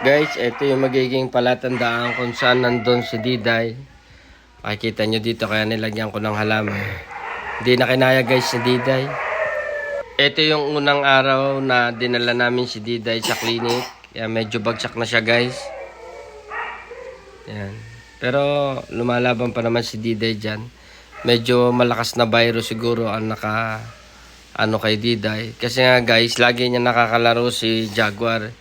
Guys, ito yung magiging palatandaan kung saan nandun si Diday. Makikita nyo dito kaya nilagyan ko ng halaman. Hindi na kinaya guys si Diday. Ito yung unang araw na dinala namin si Diday sa clinic. Kaya medyo bagsak na siya guys. Yan. Pero lumalaban pa naman si Diday dyan. Medyo malakas na virus siguro ang kay Diday. Kasi nga guys, lagi niya nakakalaro si Jaguar.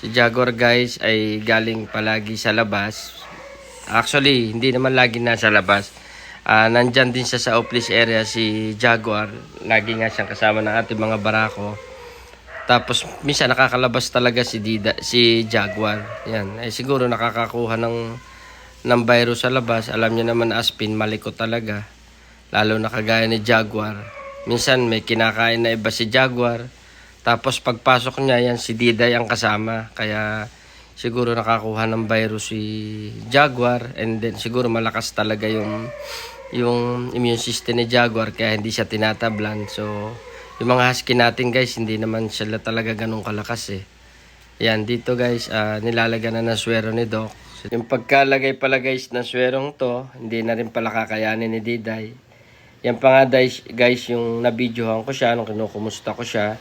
Si Jaguar guys ay galing palagi sa labas. Actually, hindi naman lagi nasa labas. Nandyan din siya sa office area si Jaguar. Lagi nga siyang kasama ng ating mga barako. Tapos minsan nakakalabas talaga si Jaguar. Yan, ay siguro nakakakuha ng virus sa labas. Alam niyo naman Aspin, maliko talaga. Lalo na kagaya ni Jaguar. Minsan may kinakain na iba si Jaguar. Tapos pagpasok niya, yan si Diday ang kasama. Kaya siguro nakakuha ng virus si Jaguar. And then siguro malakas talaga yung immune system ni Jaguar. Kaya hindi siya tinatablan. So yung mga husky natin guys, hindi naman sila talaga ganun kalakas eh. Yan, dito guys, nilalagyan na ng swero ni Doc. Yung pagkalagay pala guys ng swerong to, hindi na rin pala kakayanin ni Diday. Yan pa nga guys, yung nabidyohan ko siya, nung kinukumusta ko siya.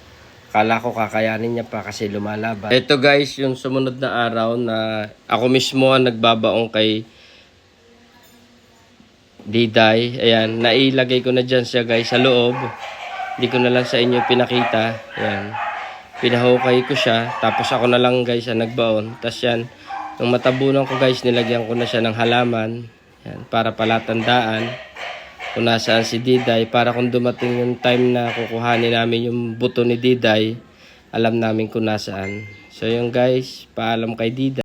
Akala ko kakayanin niya pa kasi lumalaban. Ito guys, yung sumunod na araw na ako mismo ang nagbabaong kay Diday. Ayan, nailagay ko na dyan siya guys sa loob. Hindi ko na lang sa inyo pinakita. Ayan, pinahukay ko siya. Tapos ako na lang guys ang nagbaon. Tapos yan, nung matabunan ko guys, nilagyan ko na siya ng halaman. Ayan, para palatandaan kung nasaan si Diday, para kung dumating yung time na kukuhanin namin yung buto ni Diday, alam namin kung nasaan. So yun guys, paalam kay Diday.